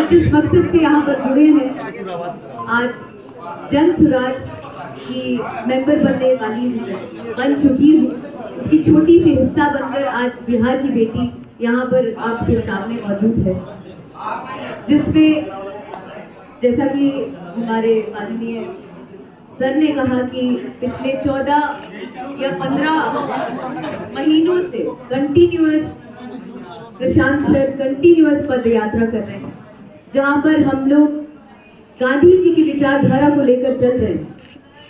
जिस मकसद से यहाँ पर जुड़े हैं, आज जन सुराज की मेंबर बनने वाली हूँ, बन चुकी हूँ। उसकी छोटी सी हिस्सा बनकर आज बिहार की बेटी यहाँ पर आपके सामने मौजूद है, जिसमें जैसा कि हमारे माननीय सर ने कहा कि पिछले 14 या 15 महीनों से कंटिन्यूअस प्रशांत सर कंटिन्यूअस पद यात्रा कर रहे हैं, जहां पर हम लोग गांधी जी की विचारधारा को लेकर चल रहे हैं।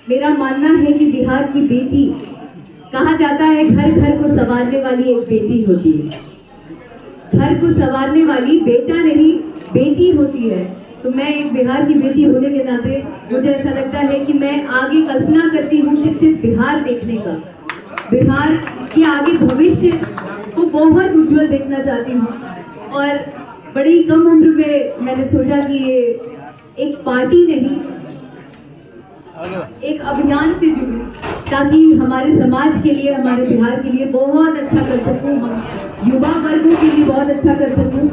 मेरा मानना है कि बिहार की बेटी, कहा जाता है घर घर को संवारने वाली एक बेटी होती है, घर को संवारने वाली बेटा नहीं बेटी होती है। तो मैं एक बिहार की बेटी होने के नाते मुझे ऐसा लगता है कि मैं आगे कल्पना करती हूँ शिक्षित बिहार देखने का, बिहार के आगे भविष्य को बहुत उज्जवल देखना चाहती हूँ। और बड़ी कम उम्र में मैंने सोचा कि ये एक पार्टी नहीं, एक अभियान से जुड़ी, ताकि हमारे समाज के लिए, हमारे बिहार के लिए बहुत अच्छा कर सकूं, हम युवा वर्गों के लिए बहुत अच्छा कर सकूं,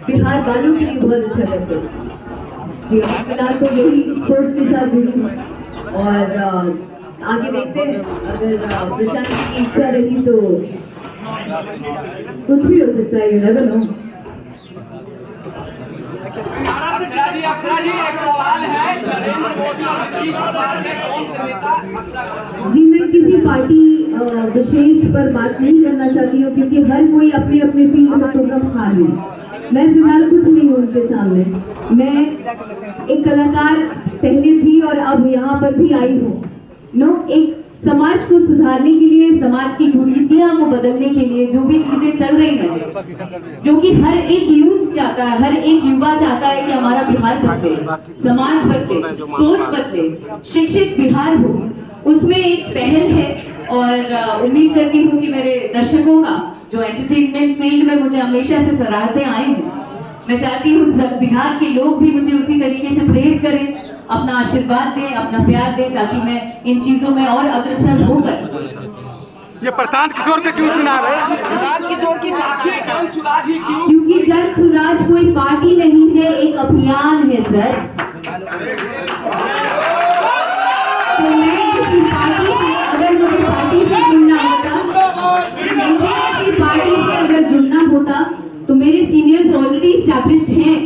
बिहार वालों के लिए बहुत अच्छा कर सकूं। जी फिलहाल तो यही सोच के साथ जुड़ी हूँ और आगे देखते हैं, अगर प्रशांत की इच्छा रही तो कुछ भी हो सकता है, यू नेवर नो। जी मैं किसी पार्टी विशेष पर बात नहीं करना चाहती हूँ, क्योंकि हर कोई अपने अपने फील्ड में प्रोग्राम खा है। मैं फिलहाल कुछ नहीं हूँ उनके सामने। मैं एक कलाकार पहले थी और अब यहाँ पर भी आई हूँ। एक समाज को सुधारने के लिए, समाज की कुरीतियां को बदलने के लिए जो भी चीजें चल रही हैं, जो कि हर एक यूथ चाहता है, हर एक युवा चाहता है कि हमारा बिहार बदले, समाज बदले, सोच बदले, शिक्षित बिहार हो, उसमें एक पहल है। और उम्मीद करती हूँ कि मेरे दर्शकों का जो एंटरटेनमेंट फील्ड में मुझे हमेशा से सराहते आए हैं, मैं चाहती हूँ बिहार के लोग भी मुझे उसी तरीके से प्रेज करें, अपना आशीर्वाद दें, अपना प्यार दें, ताकि मैं इन चीजों में और अग्रसर होकर। ये प्रशांत किशोर के क्यों चुना रहे? प्रशांत किशोर की साथी जन सुराज ही क्यों? क्योंकि जन सुराज कोई पार्टी नहीं है, एक अभियान है सर। तो मैं किसी पार्टी से, अगर मुझे पार्टी से जुड़ना होता, मुझे किसी पार्टी से अगर जुड़ना होता तो मेरे सीनियर्स ऑलरेडी एस्टैब्लिश्ड हैं,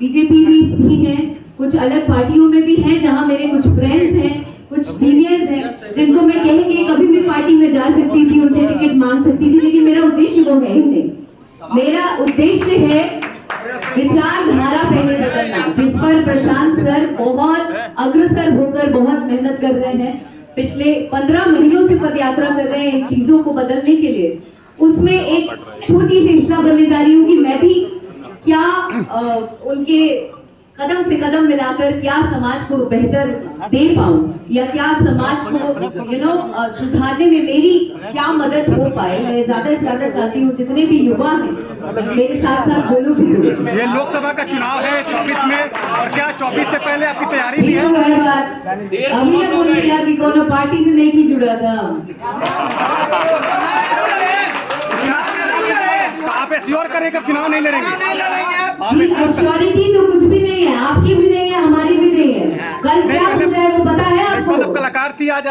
बीजेपी भी हैं, कुछ अलग पार्टियों में भी हैं, जहां मेरे कुछ फ्रेंड्स हैं, कुछ सीनियर्स हैं, जिनको मैं कह के कभी भी पार्टी में जा सकती थी, उनसे टिकट मांग सकती थी, लेकिन मेरा उद्देश्य वो है ही नहीं। मेरा उद्देश्य है विचारधारा पहले बदलना, जिस पर प्रशांत सर बहुत अग्रसर होकर बहुत मेहनत कर रहे हैं, पिछले 15 महीनों से पदयात्रा कर रहे हैं इन चीजों को बदलने के लिए। उसमें एक छोटी सी हिस्सा बनने जा रही हूँ कि मैं भी क्या उनके कदम से कदम मिलाकर क्या समाज को बेहतर दे पाऊं, या क्या समाज को सुधारने में मेरी क्या मदद हो पाए। मैं ज्यादा से ज्यादा चाहती हूँ जितने भी युवा हैं मेरे साथ साथ वो लोग भी जुड़े। ये लोकसभा का चुनाव है 24 में, और क्या 24 से पहले आपकी तैयारी भी है? अभी तक बोल दिया कि कोनो पार्टी से नहीं की जुड़ा था। आप एश्योर करें कि चुनाव नहीं लड़ेंगे? श्योरिटी तो कुछ भी नहीं है, आपकी भी नहीं है, हमारी भी नहीं है। कल क्या हो जाए वो पता है आपको? तो कलाकार थी, आज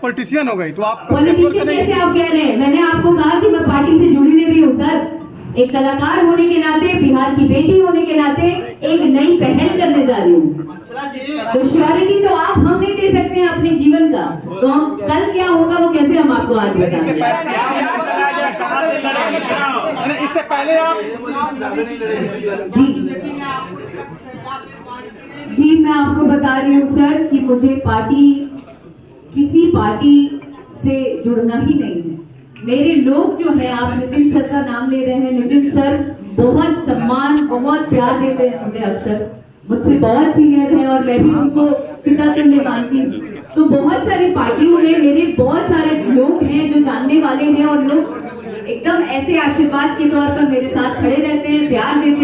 पॉलिटिशियन हो गई, तो आप पॉलिटिशियन कैसे आप कह रहे हैं? मैंने आपको कहा कि मैं पार्टी से जुड़ी नहीं रही हूँ सर। एक कलाकार होने के नाते, बिहार की बेटी होने के नाते एक नई पहल करने जा रही हूँ। तो श्योरिटी तो आप हम नहीं दे सकते हैं अपने जीवन का, तो हम कल क्या होगा वो कैसे हम आपको आज बताएं? इससे पहले आप जी मैं आपको बता रही हूँ सर कि मुझे किसी पार्टी से जुड़ना ही नहीं है। मेरे लोग जो है, आप नितिन सर का नाम ले रहे हैं, नितिन सर बहुत सम्मान, बहुत प्यार देते हैं मुझे, अक्सर मुझसे बहुत सीनियर हैं और मैं भी उनको पिता तुल्य मानती हूँ। तो बहुत सारी पार्टियों में मेरे बहुत सारे लोग हैं जो जानने वाले हैं, और लोग एकदम ऐसे आशीर्वाद के तौर पर मेरे साथ खड़े रहते हैं, प्यार देते हैं।